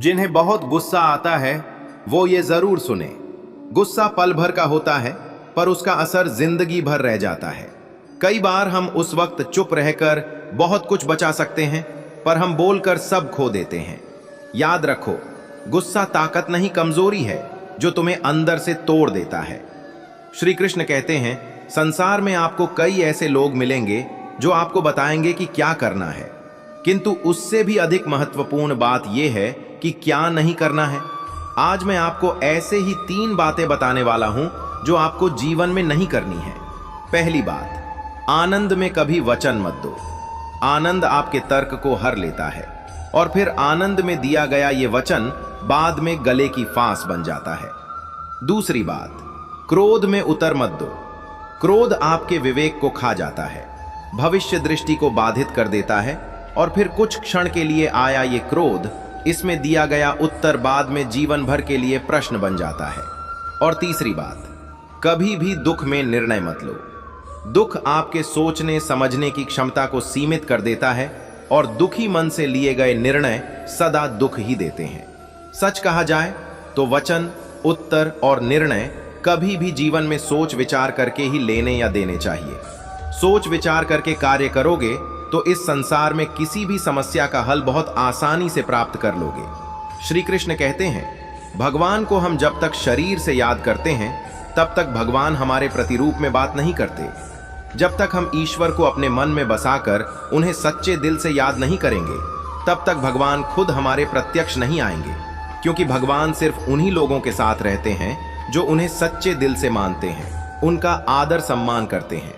जिन्हें बहुत गुस्सा आता है वो ये जरूर सुने। गुस्सा पल भर का होता है पर उसका असर जिंदगी भर रह जाता है। कई बार हम उस वक्त चुप रहकर बहुत कुछ बचा सकते हैं, पर हम बोलकर सब खो देते हैं। याद रखो, गुस्सा ताकत नहीं, कमजोरी है जो तुम्हें अंदर से तोड़ देता है। श्री कृष्ण कहते हैं, संसार में आपको कई ऐसे लोग मिलेंगे जो आपको बताएंगे कि क्या करना है, किंतु उससे भी अधिक महत्वपूर्ण बात यह है कि क्या नहीं करना है। आज मैं आपको ऐसे ही 3 बातें बताने वाला हूं जो आपको जीवन में नहीं करनी है। पहली बात, आनंद में कभी वचन मत दो। आनंद आपके तर्क को हर लेता है और फिर आनंद में दिया गया ये वचन बाद में गले की फांस बन जाता है। दूसरी बात, क्रोध में उतर मत दो। क्रोध आपके विवेक को खा जाता है, भविष्य दृष्टि को बाधित कर देता है और फिर कुछ क्षण के लिए आया ये क्रोध, इसमें दिया गया उत्तर बाद में जीवन भर के लिए प्रश्न बन जाता है। और तीसरी बात, कभी भी दुख में निर्णय मत लो। दुख आपके सोचने समझने की क्षमता को सीमित कर देता है और दुखी मन से लिए गए निर्णय सदा दुख ही देते हैं। सच कहा जाए तो वचन, उत्तर और निर्णय कभी भी जीवन में सोच विचार करके ही लेने या देने चाहिए। सोच विचार करके कार्य करोगे तो इस संसार में किसी भी समस्या का हल बहुत आसानी से प्राप्त कर लोगे। श्री कृष्ण कहते हैं, भगवान को हम जब तक शरीर से याद करते हैं तब तक भगवान हमारे प्रतिरूप में बात नहीं करते। जब तक हम ईश्वर को अपने मन में बसाकर उन्हें सच्चे दिल से याद नहीं करेंगे तब तक भगवान खुद हमारे प्रत्यक्ष नहीं आएंगे, क्योंकि भगवान सिर्फ उन्हीं लोगों के साथ रहते हैं जो उन्हें सच्चे दिल से मानते हैं, उनका आदर सम्मान करते हैं।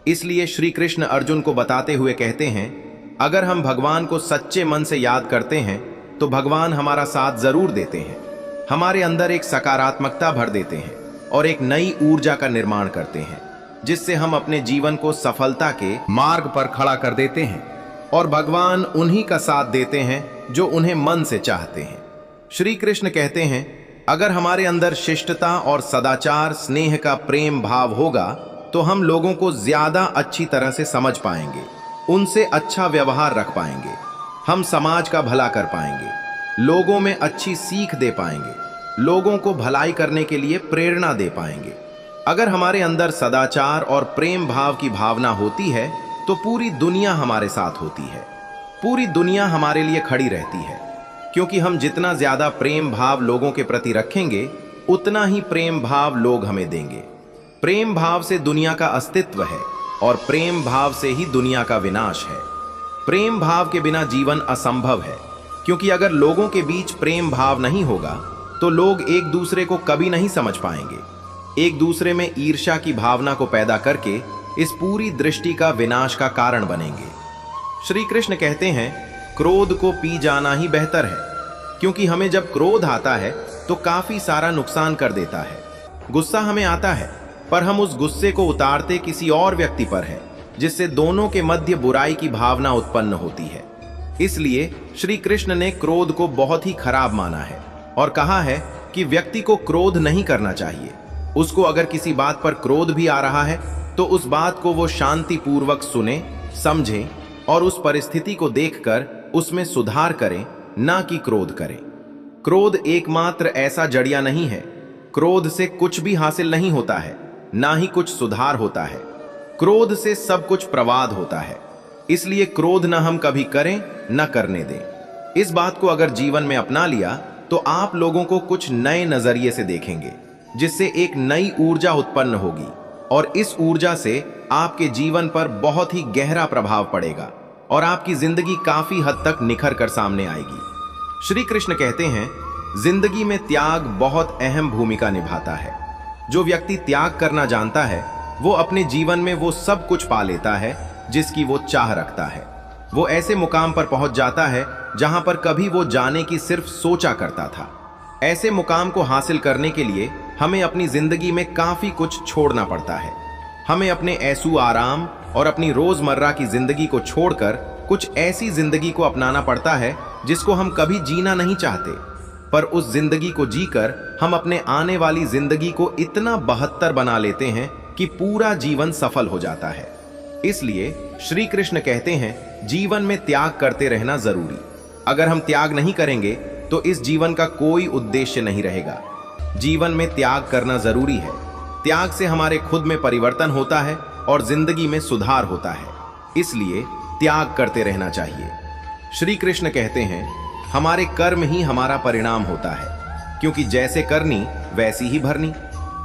इसलिए श्री कृष्ण अर्जुन को बताते हुए कहते हैं, अगर हम भगवान को सच्चे मन से याद करते हैं तो भगवान हमारा साथ जरूर देते हैं, हमारे अंदर एक सकारात्मकता भर देते हैं और एक नई ऊर्जा का निर्माण करते हैं, जिससे हम अपने जीवन को सफलता के मार्ग पर खड़ा कर देते हैं। और भगवान उन्हीं का साथ देते हैं जो उन्हें मन से चाहते हैं। श्री कृष्ण कहते हैं, अगर हमारे अंदर शिष्टता और सदाचार, स्नेह का प्रेम भाव होगा तो हम लोगों को ज्यादा अच्छी तरह से समझ पाएंगे, उनसे अच्छा व्यवहार रख पाएंगे, हम समाज का भला कर पाएंगे, लोगों में अच्छी सीख दे पाएंगे, लोगों को भलाई करने के लिए प्रेरणा दे पाएंगे। अगर हमारे अंदर सदाचार और प्रेम भाव की भावना होती है तो पूरी दुनिया हमारे साथ होती है, पूरी दुनिया हमारे लिए खड़ी रहती है, क्योंकि हम जितना ज्यादा प्रेम भाव लोगों के प्रति रखेंगे उतना ही प्रेम भाव लोग हमें देंगे। प्रेम भाव से दुनिया का अस्तित्व है और प्रेम भाव से ही दुनिया का विनाश है। प्रेम भाव के बिना जीवन असंभव है, क्योंकि अगर लोगों के बीच प्रेम भाव नहीं होगा तो लोग एक दूसरे को कभी नहीं समझ पाएंगे, एक दूसरे में ईर्ष्या की भावना को पैदा करके इस पूरी दृष्टि का विनाश का कारण बनेंगे। श्री कृष्ण कहते हैं, क्रोध को पी जाना ही बेहतर है, क्योंकि हमें जब क्रोध आता है तो काफी सारा नुकसान कर देता है। गुस्सा हमें आता है पर हम उस गुस्से को उतारते किसी और व्यक्ति पर है, जिससे दोनों के मध्य बुराई की भावना उत्पन्न होती है। इसलिए श्री कृष्ण ने क्रोध को बहुत ही खराब माना है और कहा है कि व्यक्ति को क्रोध नहीं करना चाहिए। उसको अगर किसी बात पर क्रोध भी आ रहा है तो उस बात को वो शांतिपूर्वक सुने, समझे और उस परिस्थिति को देखकर उसमें सुधार करें, ना कि क्रोध करें। क्रोध एकमात्र ऐसा जड़िया नहीं है। क्रोध से कुछ भी हासिल नहीं होता है, ना ही कुछ सुधार होता है। क्रोध से सब कुछ प्रवाद होता है। इसलिए क्रोध न हम कभी करें न करने दें। इस बात को अगर जीवन में अपना लिया तो आप लोगों को कुछ नए नजरिए से देखेंगे, जिससे एक नई ऊर्जा उत्पन्न होगी और इस ऊर्जा से आपके जीवन पर बहुत ही गहरा प्रभाव पड़ेगा और आपकी जिंदगी काफी हद तक निखर कर सामने आएगी। श्री कृष्ण कहते हैं, जिंदगी में त्याग बहुत अहम भूमिका निभाता है। जो व्यक्ति त्याग करना जानता है वो अपने जीवन में वो सब कुछ पा लेता है जिसकी वो चाह रखता है। वो ऐसे मुकाम पर पहुंच जाता है जहां पर कभी वो जाने की सिर्फ सोचा करता था। ऐसे मुकाम को हासिल करने के लिए हमें अपनी जिंदगी में काफी कुछ छोड़ना पड़ता है। हमें अपने ऐसू आराम और अपनी रोजमर्रा की जिंदगी को छोड़कर कुछ ऐसी जिंदगी को अपनाना पड़ता है जिसको हम कभी जीना नहीं चाहते, पर उस जिंदगी को जीकर हम अपने आने वाली जिंदगी को इतना बहत्तर बना लेते हैं कि पूरा जीवन सफल हो जाता है। इसलिए श्री कृष्ण कहते हैं, जीवन में त्याग करते रहना जरूरी। अगर हम त्याग नहीं करेंगे तो इस जीवन का कोई उद्देश्य नहीं रहेगा। जीवन में त्याग करना जरूरी है। त्याग से हमारे खुद में परिवर्तन होता है और जिंदगी में सुधार होता है। इसलिए त्याग करते रहना चाहिए। श्री कृष्ण कहते हैं, हमारे कर्म ही हमारा परिणाम होता है, क्योंकि जैसे करनी वैसी ही भरनी।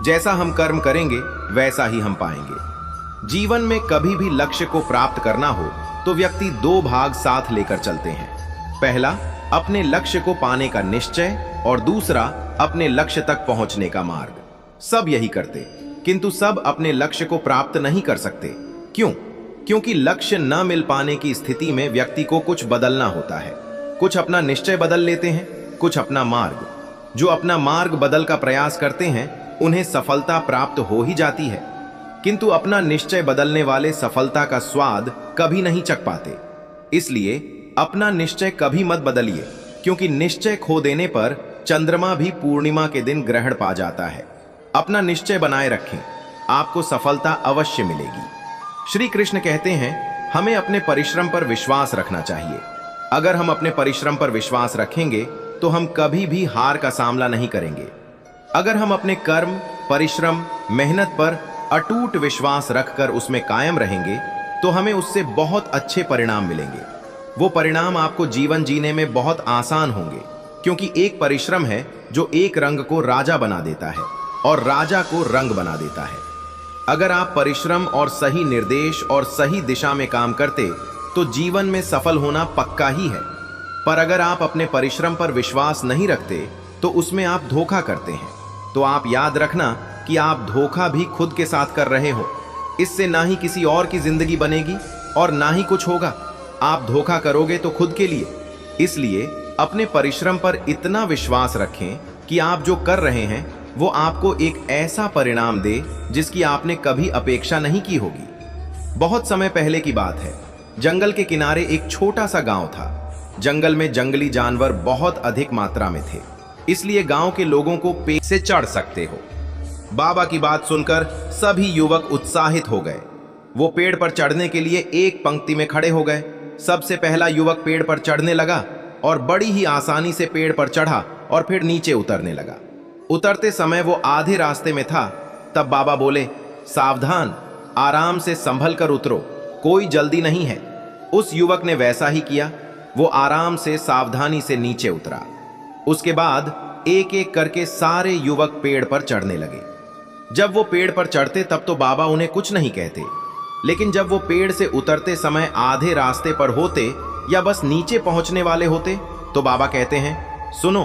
जैसा हम कर्म करेंगे वैसा ही हम पाएंगे। जीवन में कभी भी लक्ष्य को प्राप्त करना हो तो व्यक्ति दो भाग साथ लेकर चलते हैं। पहला, अपने लक्ष्य को पाने का निश्चय, और दूसरा, अपने लक्ष्य तक पहुंचने का मार्ग। सब यही करते, किंतु सब अपने लक्ष्य को प्राप्त नहीं कर सकते। क्यों? क्योंकि लक्ष्य न मिल पाने की स्थिति में व्यक्ति को कुछ बदलना होता है। कुछ अपना निश्चय बदल लेते हैं, कुछ अपना मार्ग। जो अपना मार्ग बदल का प्रयास करते हैं उन्हें सफलता प्राप्त हो ही जाती है, किंतु अपना निश्चय बदलने वाले सफलता का स्वाद कभी नहीं चख पाते। इसलिए अपना निश्चय कभी मत बदलिए, क्योंकि निश्चय खो देने पर चंद्रमा भी पूर्णिमा के दिन ग्रहण पा जाता है। अपना निश्चय बनाए रखें, आपको सफलता अवश्य मिलेगी। श्री कृष्ण कहते हैं, हमें अपने परिश्रम पर विश्वास रखना चाहिए। अगर हम अपने परिश्रम पर विश्वास रखेंगे तो हम कभी भी हार का सामना नहीं करेंगे। अगर हम अपने कर्म, परिश्रम, मेहनत पर अटूट विश्वास रखकर उसमें कायम रहेंगे तो हमें उससे बहुत अच्छे परिणाम मिलेंगे। वो परिणाम आपको जीवन जीने में बहुत आसान होंगे, क्योंकि एक परिश्रम है जो एक रंग को राजा बना देता है और राजा को रंग बना देता है। अगर आप परिश्रम और सही निर्देश और सही दिशा में काम करते तो जीवन में सफल होना पक्का ही है। पर अगर आप अपने परिश्रम पर विश्वास नहीं रखते तो उसमें आप धोखा करते हैं। तो आप याद रखना कि आप धोखा भी खुद के साथ कर रहे हो। इससे ना ही किसी और की जिंदगी बनेगी और ना ही कुछ होगा। आप धोखा करोगे तो खुद के लिए। इसलिए अपने परिश्रम पर इतना विश्वास रखें कि आप जो कर रहे हैं वो आपको एक ऐसा परिणाम दे जिसकी आपने कभी अपेक्षा नहीं की होगी। बहुत समय पहले की बात है। जंगल के किनारे एक छोटा सा गांव था। जंगल में जंगली जानवर बहुत अधिक मात्रा में थे, इसलिए गांव के लोगों को पेड़ से चढ़ सकते हो। बाबा की बात सुनकर सभी युवक उत्साहित हो गए। वो पेड़ पर चढ़ने के लिए एक पंक्ति में खड़े हो गए। सबसे पहला युवक पेड़ पर चढ़ने लगा और बड़ी ही आसानी से पेड़ पर चढ़ा और फिर नीचे उतरने लगा। उतरते समय वो आधे रास्ते में था, तब बाबा बोले, सावधान, आराम से संभल कर उतरो, कोई जल्दी नहीं है। उस युवक ने वैसा ही किया। वो आराम से सावधानी से नीचे उतरा। उसके बाद एक एक करके सारे युवक पेड़ पर चढ़ने लगे। जब वो पेड़ पर चढ़ते तब तो बाबा उन्हें कुछ नहीं कहते, लेकिन जब वो पेड़ से उतरते समय आधे रास्ते पर होते या बस नीचे पहुंचने वाले होते तो बाबा कहते हैं, सुनो,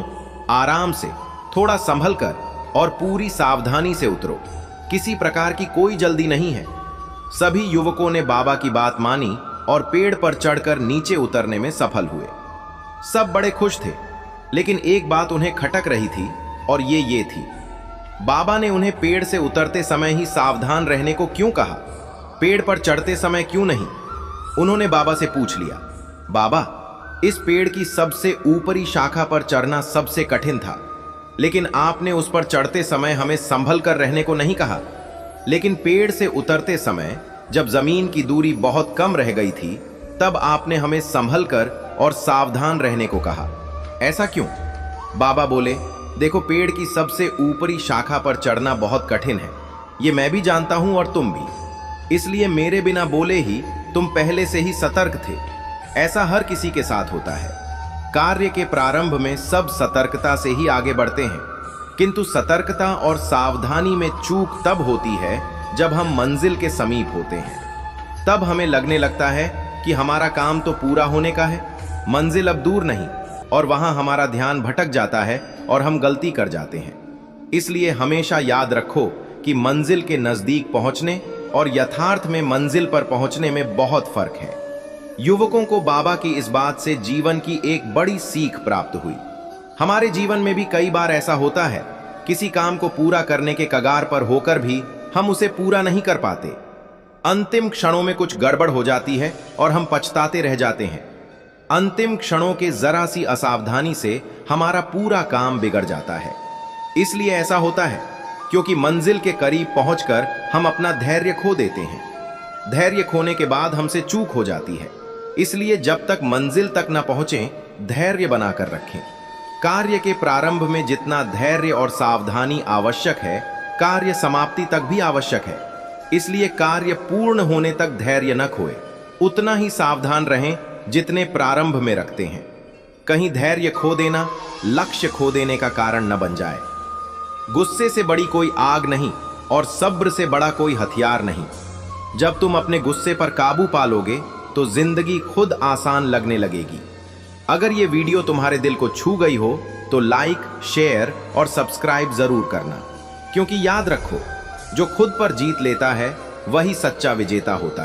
आराम से, थोड़ा संभल कर और पूरी सावधानी से उतरो, किसी प्रकार की कोई जल्दी नहीं है। सभी युवकों ने बाबा की बात मानी और पेड़ पर चढ़कर नीचे उतरने में सफल हुए। सब बड़े खुश थे, लेकिन एक बात उन्हें खटक रही थी और ये थी, बाबा ने उन्हें पेड़ से उतरते समय ही सावधान रहने को क्यों कहा, पेड़ पर चढ़ते समय क्यों नहीं? उन्होंने बाबा से पूछ लिया, बाबा, इस पेड़ की सबसे ऊपरी शाखा पर चढ़ना सबसे कठिन था, लेकिन आपने उस पर चढ़ते समय हमें संभल कर रहने को नहीं कहा। लेकिन पेड़ से उतरते समय जब जमीन की दूरी बहुत कम रह गई थी तब आपने हमें संभल कर और सावधान रहने को कहा। ऐसा क्यों? बाबा बोले, देखो, पेड़ की सबसे ऊपरी शाखा पर चढ़ना बहुत कठिन है, ये मैं भी जानता हूं और तुम भी। इसलिए मेरे बिना बोले ही तुम पहले से ही सतर्क थे। ऐसा हर किसी के साथ होता है। कार्य के प्रारंभ में सब सतर्कता से ही आगे बढ़ते हैं, किंतु सतर्कता और सावधानी में चूक तब होती है जब हम मंजिल के समीप होते हैं। तब हमें लगने लगता है कि हमारा काम तो पूरा होने का है, मंजिल अब दूर नहीं, और वहां हमारा ध्यान भटक जाता है और हम गलती कर जाते हैं। इसलिए हमेशा याद रखो कि मंजिल के नजदीक पहुंचने और यथार्थ में मंजिल पर पहुंचने में बहुत फर्क है। युवकों को बाबा की इस बात से जीवन की एक बड़ी सीख प्राप्त हुई। हमारे जीवन में भी कई बार ऐसा होता है, किसी काम को पूरा करने के कगार पर होकर भी हम उसे पूरा नहीं कर पाते। अंतिम क्षणों में कुछ गड़बड़ हो जाती है और हम पछताते रह जाते हैं। अंतिम क्षणों के जरा सी असावधानी से हमारा पूरा काम बिगड़ जाता है। इसलिए ऐसा होता है क्योंकि मंजिल के करीब पहुंचकर हम अपना धैर्य खो देते हैं। धैर्य खोने के बाद हमसे चूक हो जाती है। इसलिए जब तक मंजिल तक न पहुंचें, धैर्य बनाकर रखें। कार्य के प्रारंभ में जितना धैर्य और सावधानी आवश्यक है, कार्य समाप्ति तक भी आवश्यक है। इसलिए कार्य पूर्ण होने तक धैर्य न खोए, उतना ही सावधान रहें जितने प्रारंभ में रखते हैं। कहीं धैर्य खो देना लक्ष्य खो देने का कारण न बन जाए। गुस्से से बड़ी कोई आग नहीं और सब्र से बड़ा कोई हथियार नहीं। जब तुम अपने गुस्से पर काबू पालोगे तो जिंदगी खुद आसान लगने लगेगी। अगर ये वीडियो तुम्हारे दिल को छू गई हो तो लाइक, शेयर और सब्सक्राइब जरूर करना, क्योंकि याद रखो, जो खुद पर जीत लेता है वही सच्चा विजेता होता है।